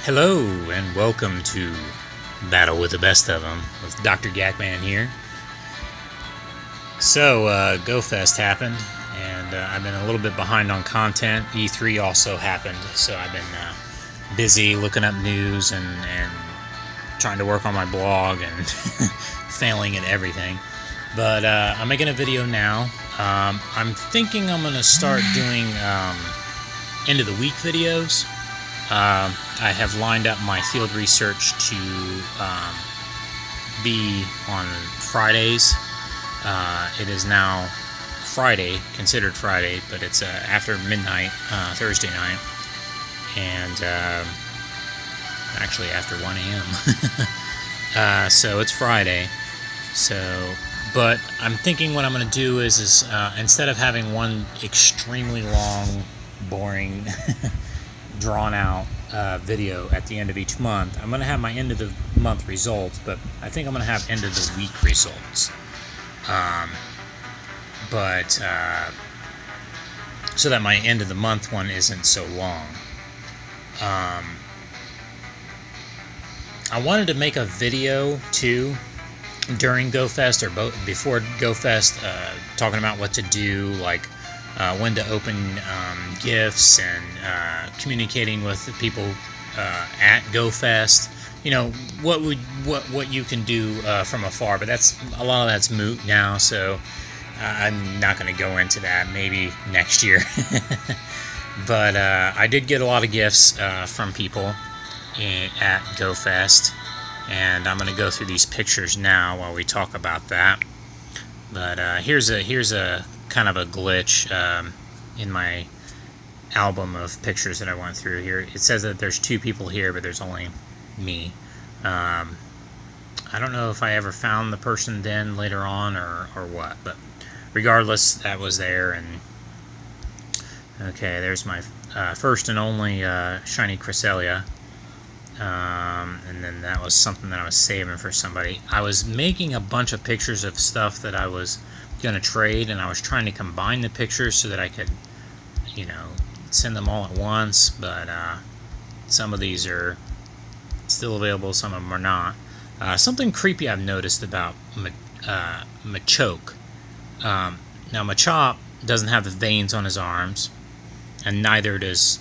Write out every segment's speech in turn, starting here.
Hello and welcome to Battle with the Best of Them with Dr. Gakman here. So, GoFest happened, and I've been a little bit behind on content. E3 also happened, so I've been busy looking up news and trying to work on my blog and failing at everything. But I'm making a video now. I'm thinking I'm going to start doing end of the week videos. I have lined up my field research to be on Fridays. It is now Friday, considered Friday, but it's after midnight, Thursday night, and actually after 1 a.m. So it's Friday. But I'm thinking what I'm going to do is instead of having one extremely long, boring, drawn-out video at the end of each month, I'm going to have my end of the month results, but I think I'm going to have end of the week results. So that my end of the month one isn't so long. I wanted to make a video too during GoFest or before GoFest, talking about what to do, like when to open gifts and communicating with the people at GoFest. You know what you can do from afar, but a lot of that's moot now. So I'm not going to go into that. Maybe next year. But I did get a lot of gifts from people at GoFest, and I'm going to go through these pictures now while we talk about that. But here's a kind of a glitch in my album of pictures that I went through here. It says that there's 2 people here, but there's only me. I don't know if I ever found the person then later on or what, but regardless, that was there. And okay, there's my first and only shiny Cresselia. And then that was something that I was saving for somebody. I was making a bunch of pictures of stuff that I was going to trade, and I was trying to combine the pictures so that I could, send them all at once, but some of these are still available, some of them are not. Something creepy I've noticed about Machoke. Now, Machop doesn't have the veins on his arms, and neither does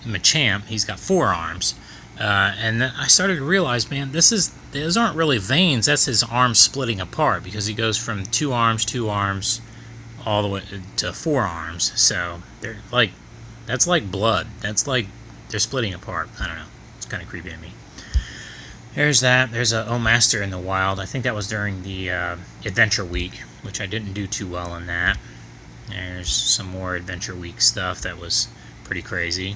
Machamp. He's got 4 arms. And then I started to realize, man, those aren't really veins. That's his arms splitting apart, because he goes from 2 arms, all the way to 4 arms. So that's like blood. That's like they're splitting apart. I don't know. It's kind of creepy to me. There's that. There's a Master in the wild. I think that was during the Adventure Week, which I didn't do too well in that. There's some more Adventure Week stuff that was pretty crazy.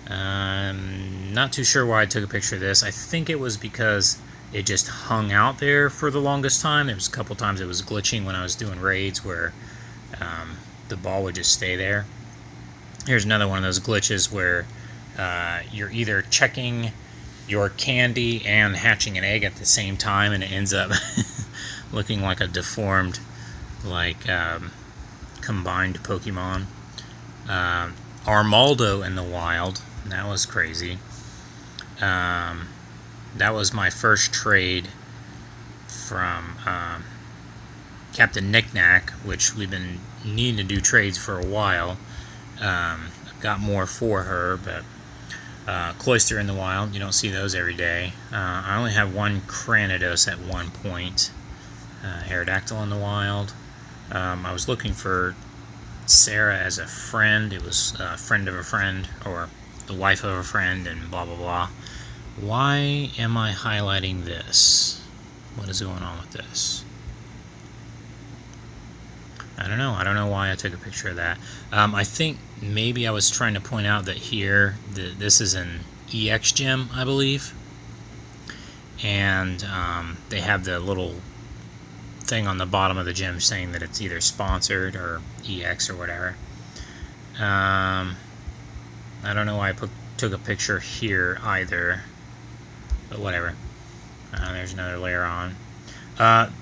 Not too sure why I took a picture of this. I think it was because it just hung out there for the longest time. There was a couple times it was glitching when I was doing raids where the ball would just stay there. Here's another one of those glitches where you're either checking your candy and hatching an egg at the same time, and it ends up looking like a deformed, combined Pokemon. Armaldo in the wild. That was crazy. That was my first trade from Captain Knick-Knack, which we've been needing to do trades for a while. I've got more for her, but Cloyster in the wild, you don't see those every day. I only have 1 Cranidos at one point. Aerodactyl in the wild. I was looking for Sarah as a friend. It was a friend of a friend, or the wife of a friend, and blah blah blah. Why am I highlighting this? What is going on with this? I don't know why I took a picture of that. I think maybe I was trying to point out that here, this is an EX gym, I believe, and they have the little thing on the bottom of the gym saying that it's either sponsored or EX or whatever. I don't know why I took a picture here either, but whatever. There's another layer on.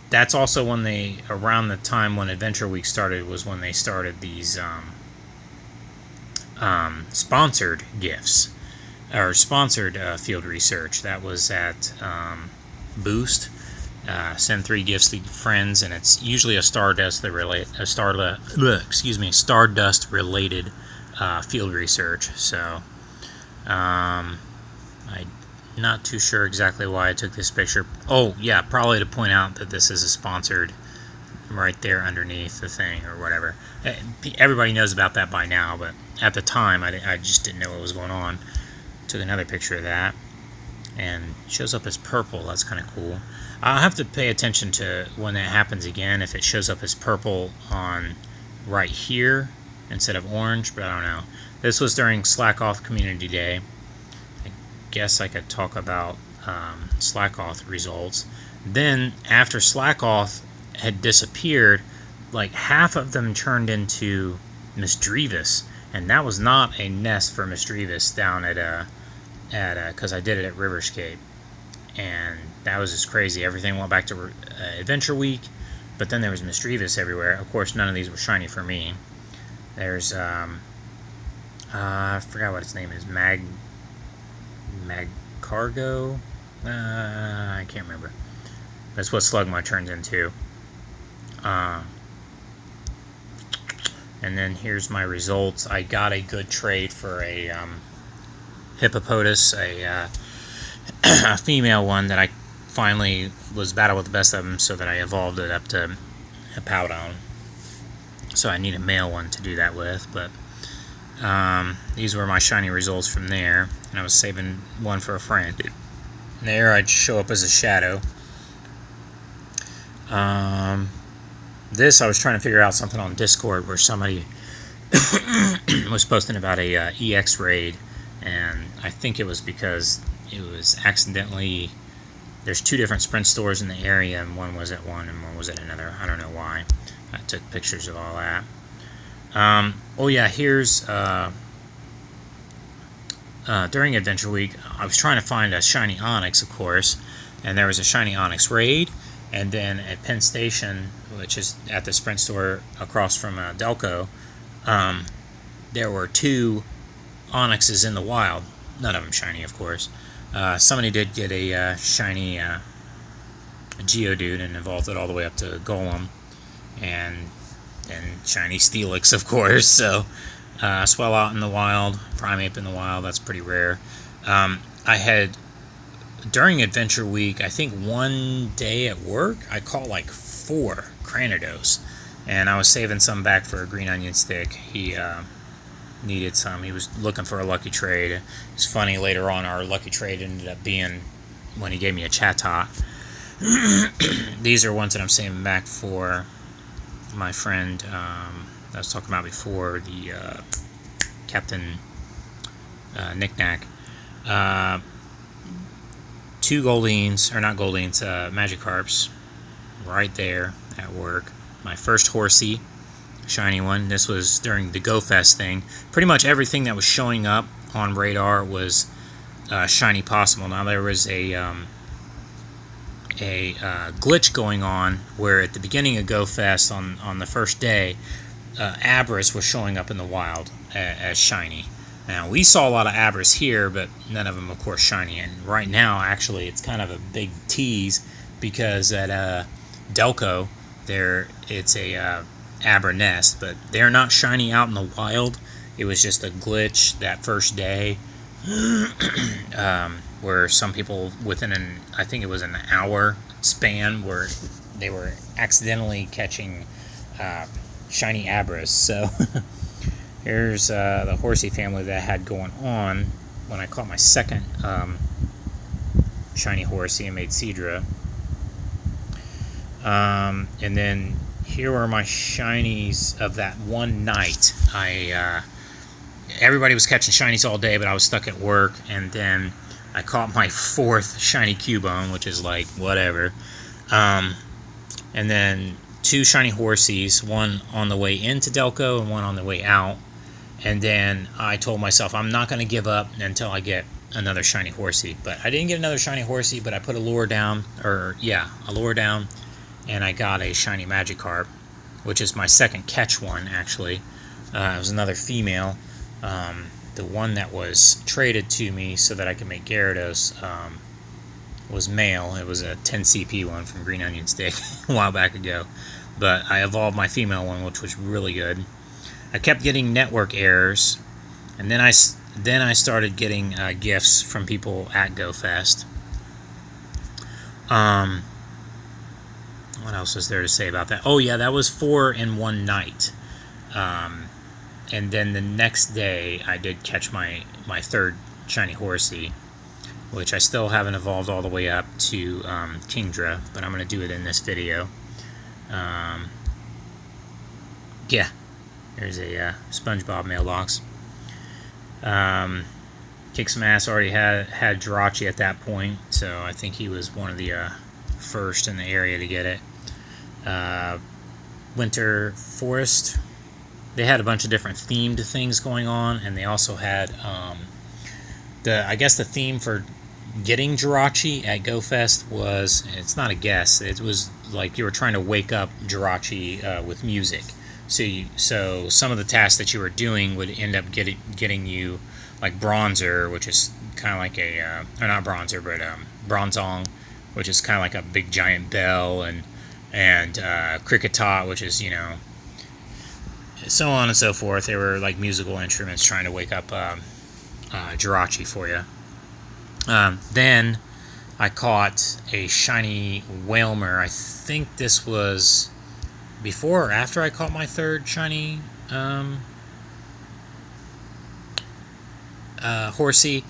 That's also when around the time when Adventure Week started, was when they started these sponsored gifts. or sponsored field research. That was at Boost. Send 3 gifts to friends, and it's usually a Stardust related field research. So I'm not too sure exactly why I took this picture. Oh yeah, probably to point out that this is a sponsored, right there underneath the thing or whatever. Everybody knows about that by now, but at the time I just didn't know what was going on. Took another picture of that, and it shows up as purple. That's kind of cool. I'll have to pay attention to when that happens again, if it shows up as purple on right here instead of orange, but I don't know. This was during Slack-Off Community Day. I guess I could talk about Slack-Off results. Then, after Slack-Off had disappeared, like half of them turned into Misdreavus, and that was not a nest for Misdreavus down at because I did it at Riverscape, and that was just crazy. Everything went back to Adventure Week, but then there was Misdreavus everywhere. Of course, none of these were shiny for me. There's I forgot what its name is. Magcargo. I can't remember. That's what Slugma turns into. And then here's my results. I got a good trade for a Hippopotas, a female one that I finally was battle with the best of them, so that I evolved it up to a Powdon. So I need a male one to do that with, but these were my shiny results from there, and I was saving one for a friend. There I'd show up as a shadow. This I was trying to figure out something on Discord where somebody was posting about a EX raid, and I think it was because it was accidentally, there's 2 different sprint stores in the area, and one was at one and one was at another. I don't know why. I took pictures of all that. Oh yeah, here's during Adventure Week, I was trying to find a shiny Onyx, of course, and there was a shiny Onyx raid, and then at Penn Station, which is at the sprint store across from Delco, there were 2 Onyxes in the wild. None of them shiny, of course. Somebody did get a shiny Geodude and evolved it all the way up to Golem, and shiny Steelix, of course. So Swellout in the wild, Primeape in the wild. That's pretty rare. I had, during Adventure Week, I think one day at work, I caught like 4 Cranidos, and I was saving some back for a green onion stick. He needed some. He was looking for a lucky trade. It's funny, later on our lucky trade ended up being when he gave me a Chatot. These are ones that I'm saving back for my friend I was talking about before, the Captain Knick-Knack. 2 Goldines, or not Goldines, Magikarps, right there at work. My first Horsey, shiny one. This was during the GoFest thing. Pretty much everything that was showing up on radar was shiny possible. Now there was a glitch going on where at the beginning of GoFest on the first day, Abras was showing up in the wild as shiny. Now we saw a lot of Abras here, but none of them, of course, shiny. And right now, actually, it's kind of a big tease because at Delco, it's a Abra nest, but they're not shiny out in the wild. It was just a glitch that first day, where some people within I think it was an hour span, where they were accidentally catching shiny Abras. So here's the Horsey family that I had going on when I caught my second shiny Horsey and made Seadra. And then here are my shinies of that one night. Everybody was catching shinies all day, but I was stuck at work, and then I caught my 4th shiny Cubone, which is like whatever. And then 2 shiny Horsies, one on the way into Delco and one on the way out. And then I told myself I'm not going to give up until I get another shiny Horsey. But I didn't get another shiny Horsey, but I put a lure down, and I got a shiny Magikarp, which is my second catch one, actually. It was another female. the one that was traded to me so that I could make Gyarados was male. It was a 10 CP one from Green Onion Stick a while back ago. But I evolved my female one, which was really good. I kept getting network errors, and then I started getting gifts from people at GoFest. What else is there to say about that? Oh yeah, that was 4 in one night. And then the next day, I did catch my third shiny Horsey, which I still haven't evolved all the way up to Kingdra, but I'm going to do it in this video. Yeah, there's a SpongeBob mailbox. Kick some ass, already had Jirachi at that point, so I think he was one of the first in the area to get it. Winter Forest, they had a bunch of different themed things going on, and they also had I guess the theme for getting Jirachi at GoFest was, it's not a guess, it was like you were trying to wake up Jirachi with music. So some of the tasks that you were doing would end up getting you like Bronzer, which is kind of like or not Bronzer, but Bronzong, which is kind of like a big giant bell, and Cricketot, which is, so on and so forth. They were like musical instruments trying to wake up Jirachi for you. Then I caught a shiny Wailmer. I think this was before or after I caught my third shiny Horsey.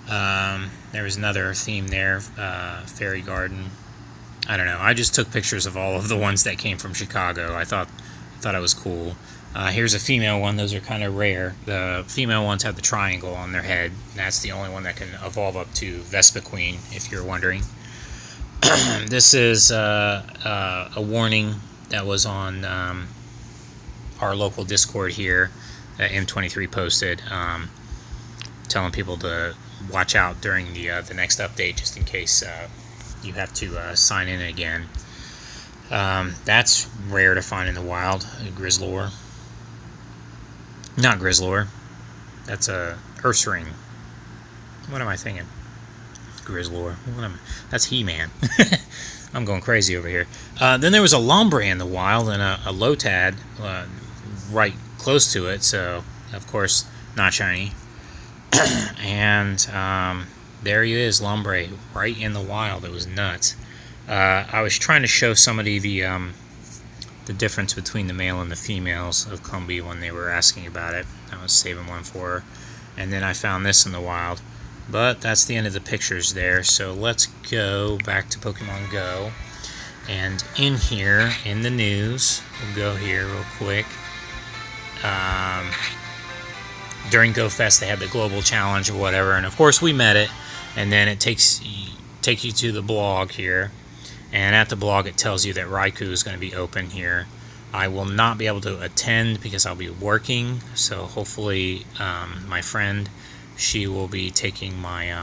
There was another theme there, Fairy Garden. I don't know. I just took pictures of all of the ones that came from Chicago. I thought it was cool. Here's a female one. Those are kind of rare. The female ones have the triangle on their head. That's the only one that can evolve up to Vespa Queen, if you're wondering. This is a warning that was on our local Discord here that M23 posted, telling people to watch out during the next update, just in case you have to sign in again. That's rare to find in the wild. Grizzlor. Not Grizzlor. That's a Ursaring. What am I thinking? Grizzlor. That's He-Man. I'm going crazy over here. Then there was a Lombre in the wild and a Lotad right close to it, so of course not shiny. And there he is, Lombre, right in the wild. It was nuts. I was trying to show somebody the difference between the male and the females of Combee when they were asking about it. I was saving one for her. And then I found this in the wild. But that's the end of the pictures there. So let's go back to Pokemon Go. And in here, in the news, we'll go here real quick. During GoFest, they had the global challenge or whatever. And of course, we met it. And then it takes you to the blog here. And at the blog, it tells you that Raikou is going to be open here. I will not be able to attend because I'll be working. So hopefully, my friend, she will be taking my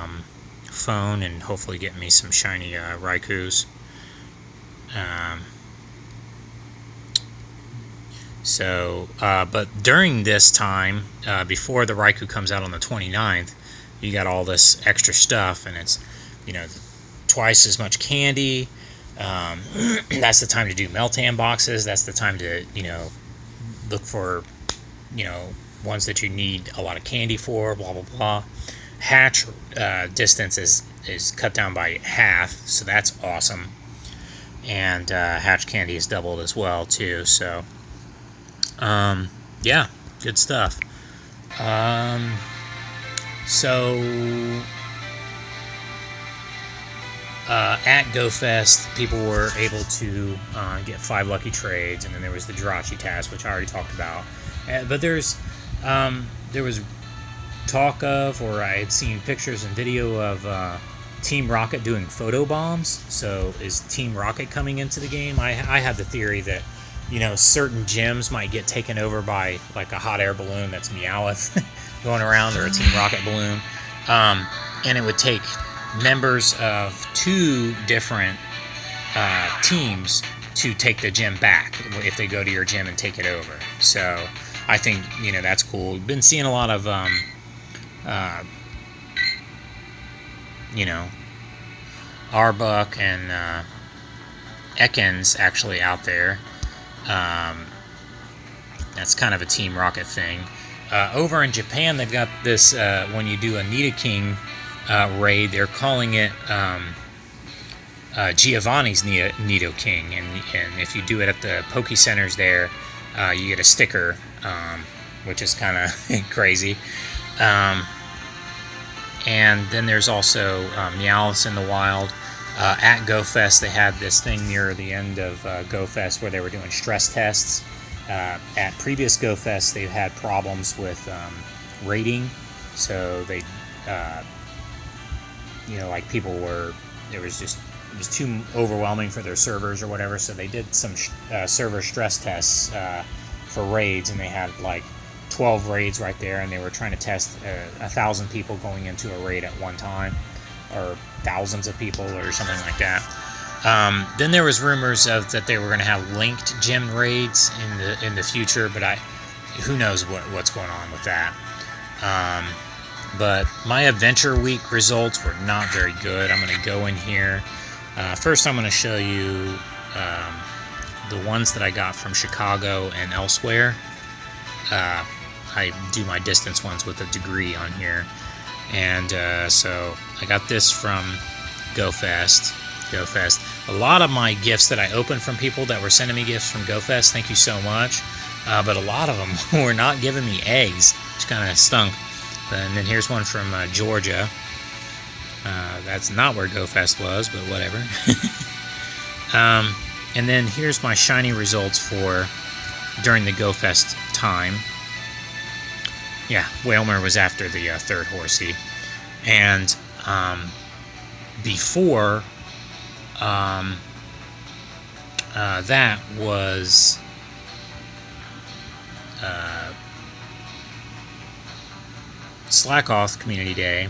phone and hopefully get me some shiny Raikous. But during this time, before the Raikou comes out on the 29th, you got all this extra stuff, and it's, twice as much candy. That's the time to do Meltan boxes. That's the time to, look for, ones that you need a lot of candy for, blah, blah, blah. Hatch distance is cut down by half, so that's awesome. And hatch candy is doubled as well, too. So, yeah, good stuff. At GoFest, people were able to get 5 lucky trades, and then there was the Jirachi task, which I already talked about. But there was talk of, or I had seen pictures and video of Team Rocket doing photo bombs. So is Team Rocket coming into the game? I had the theory that, certain gyms might get taken over by like a hot air balloon that's Meowth going around, or a Team Rocket balloon. And it would take members of 2 different teams to take the gym back if they go to your gym and take it over. So I think, that's cool. We've been seeing a lot of you know, Arbuck and Ekans actually out there. That's kind of a Team Rocket thing. Over in Japan, they've got this, when you do a Nidoking raid, they're calling it Giovanni's Nidoking, and if you do it at the Poke Centers there, you get a sticker, which is kind of crazy. And then there's also Meowth in the wild. At GoFest, they had this thing near the end of GoFest where they were doing stress tests. At previous GoFest, they've had problems with rating, so they, you know, like people were, it was too overwhelming for their servers or whatever, so they did some server stress tests for raids, and they had like 12 raids right there, and they were trying to test 1,000 people going into a raid at one time, or thousands of people or something like that. Then there was rumors of that they were going to have linked gym raids in the future, but who knows what's going on with that. But my Adventure Week results were not very good. I'm going to go in here. First, I'm going to show you the ones that I got from Chicago and elsewhere. I do my distance ones with a degree on here. And so I got this from GoFest. A lot of my gifts that I opened from people that were sending me gifts from GoFest, thank you so much. But a lot of them were not giving me eggs, which kind of stunk. And then here's one from Georgia. That's not where GoFest was, but whatever. And then here's my shiny results for during the GoFest time. Yeah, Whalmer was after the third Horsey. And before that was Slackoff Community Day,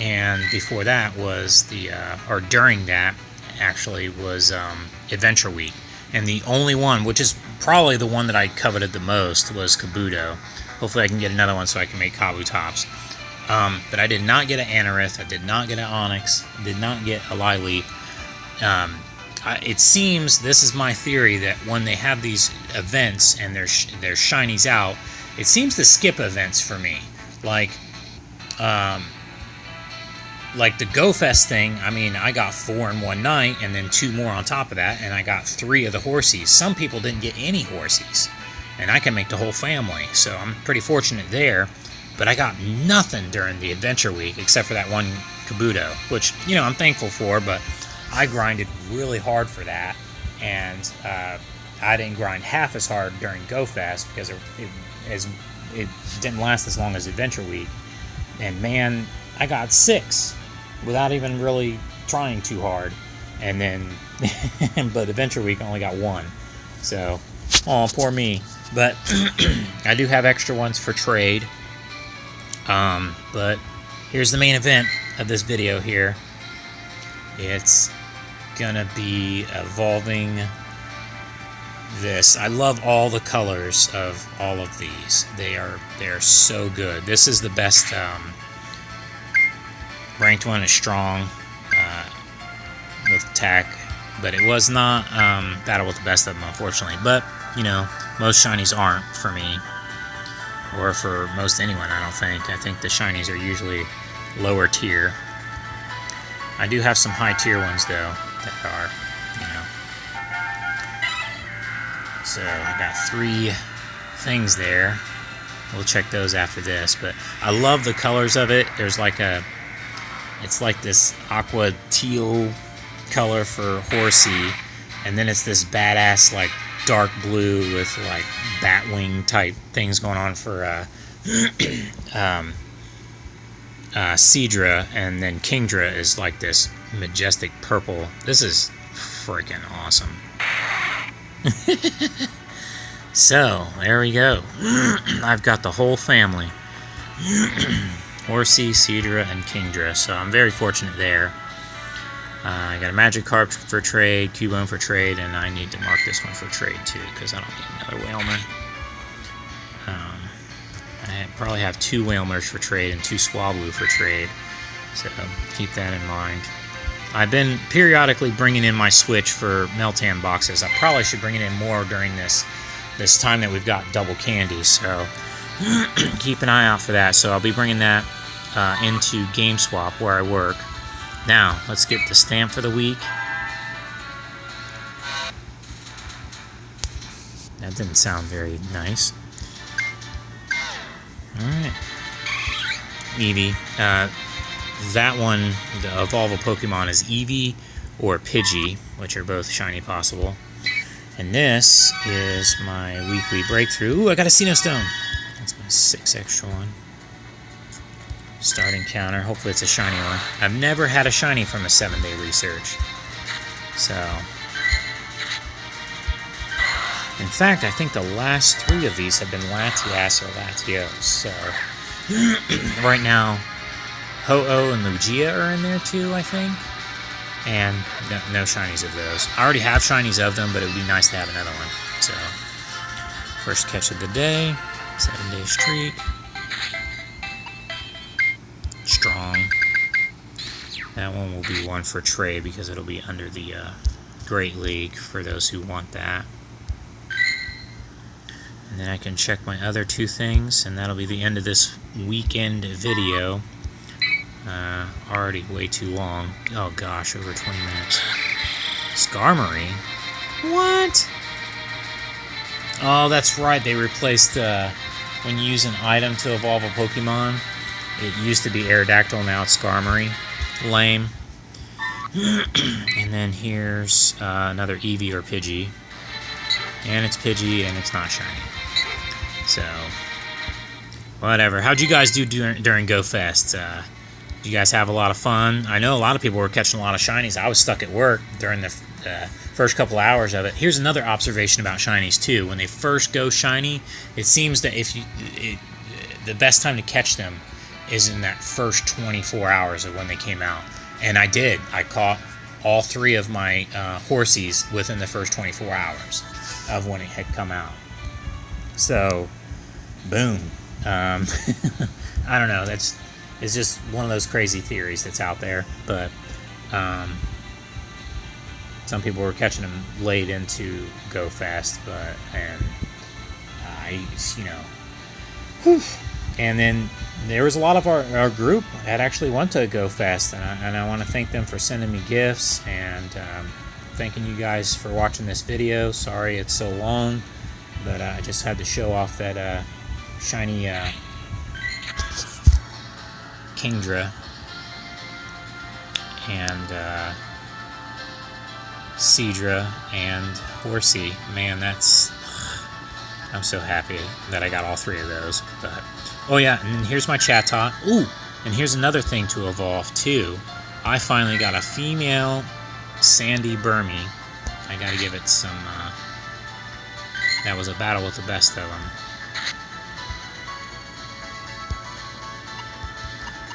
and before that was the or during that actually was Adventure Week, and the only one, which is probably the one that I coveted the most, was Kabuto. Hopefully I can get another one so I can make Kabutops. But I did not get an Anorith, I did not get an Onyx, I did not get a Lileep. It seems, this is my theory, that when they have these events and there's shinies out, it seems to skip events for me. Like the GoFest thing, I mean, I got 4 in one night, and then 2 more on top of that, and I got 3 of the Horsies. Some people didn't get any Horsies, and I can make the whole family, so I'm pretty fortunate there. But I got nothing during the Adventure Week, except for that one Kabuto, which, you know, I'm thankful for, but I grinded really hard for that, and I didn't grind half as hard during GoFest, because it didn't last as long as Adventure Week. And man, I got 6 without even really trying too hard. And then, but Adventure Week I only got 1. So, oh, poor me. But I do have extra ones for trade. But here's the main event of this video here. It's gonna be evolving this. I love all the colors of all of these. They are so good. This is the best. Ranked one is strong with attack, but it was not battle with the best of them, unfortunately. But you know, most shinies aren't for me, or for most anyone. I don't think. I think the shinies are usually lower tier. I do have some high tier ones though that are, you know. So I got 3 things there. We'll check those after this, but I love the colors of it. There's like it's like this aqua teal color for Horsey, and then it's this badass like dark blue with like batwing type things going on for Seadra, and then Kingdra is like this majestic purple. This is freaking awesome. So, there we go. I've got the whole family. Horsey, Seadra, and Kingdra. So I'm very fortunate there. I got a Magikarp for trade, Cubone for trade, and I need to mark this one for trade too, because I don't need another Whalmer. I I probably have 2 Whalmers for trade and 2 Swablu for trade, so keep that in mind. I've been periodically bringing in my Switch for Meltan boxes. I probably should bring it in more during this time that we've got double candy, so keep an eye out for that. So I'll be bringing that into GameSwap where I work. Now, let's get the stamp for the week. That didn't sound very nice. Alright. Eevee. That one, the Evolve Pokemon, is Eevee or Pidgey, which are both shiny possible. And this is my weekly breakthrough. Ooh, I got a Sinnoh Stone. That's my 6 extra one. Starting counter. Hopefully it's a shiny one. I've never had a shiny from a 7-day research. So, in fact, I think the last 3 of these have been Latias or Latios. So, right now, Ho-Oh and Lugia are in there too, I think. And no shinies of those. I already have shinies of them, but it would be nice to have another one. So, first catch of the day, 7-day streak. Strong. That one will be one for trade because it'll be under the Great League for those who want that. And then I can check my other 2 things, and that'll be the end of this weekend video. Already way too long. Oh gosh, over 20 minutes. Skarmory? What? Oh, that's right. They replaced, when you use an item to evolve a Pokemon, it used to be Aerodactyl, now it's Skarmory. Lame. And then here's another Eevee or Pidgey. And it's Pidgey, and it's not shiny. So, whatever. How'd you guys do during GoFest? Did you guys have a lot of fun? I know a lot of people were catching a lot of shinies. I was stuck at work during the first couple hours of it. Here's another observation about shinies too. When they first go shiny, it seems that the best time to catch them is in that first 24 hours of when they came out. And I did. I caught all 3 of my Horsies within the first 24 hours of when it had come out. So, boom. I don't know. It's just one of those crazy theories that's out there. But some people were catching them late into GoFest, and then there was a lot of our group that actually went to GoFest, and I want to thank them for sending me gifts, and thanking you guys for watching this video. Sorry it's so long, but I just had to show off that shiny Kingdra and Seadra and Horsey. Man, I'm so happy that I got all 3 of those. But oh yeah, and then here's my Chatot. Ooh, and here's another thing to evolve too. I finally got a female Sandy Burmy. I gotta give it some, that was a battle with the best of them.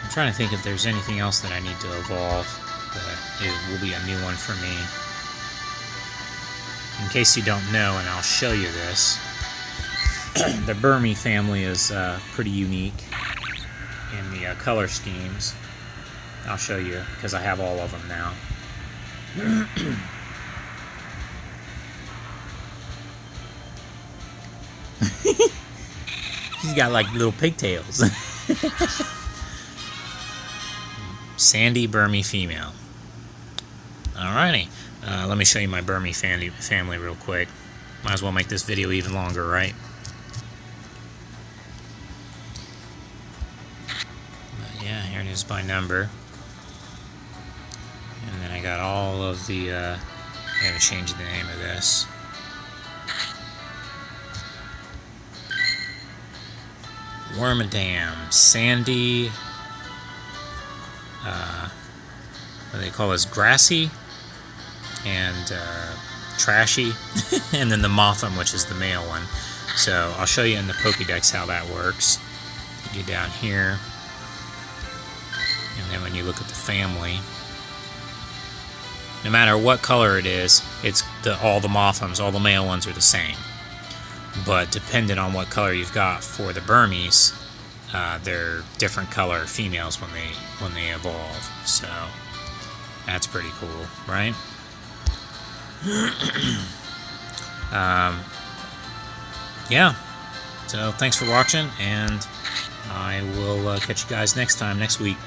I'm trying to think if there's anything else that I need to evolve, but it will be a new one for me. In case you don't know, and I'll show you this, the Burmy family is pretty unique in the color schemes. I'll show you, because I have all of them now. He's got like little pigtails. Sandy Burmy female. Alrighty. Let me show you my Burmy family real quick. Might as well make this video even longer, right? But yeah, here it is by number. And then I got all of the, I gotta change the name of this. Wormadam, Sandy, what do they call this? Grassy, and Trashy, and then the Motham, which is the male one. So I'll show you in the Pokédex how that works. You get down here, and then when you look at the family, no matter what color it is, it's all the Mothams, all the male ones are the same. But depending on what color you've got for the Burmies, they're different color females when they evolve. So that's pretty cool, right? Yeah. So thanks for watching, and I will catch you guys next week.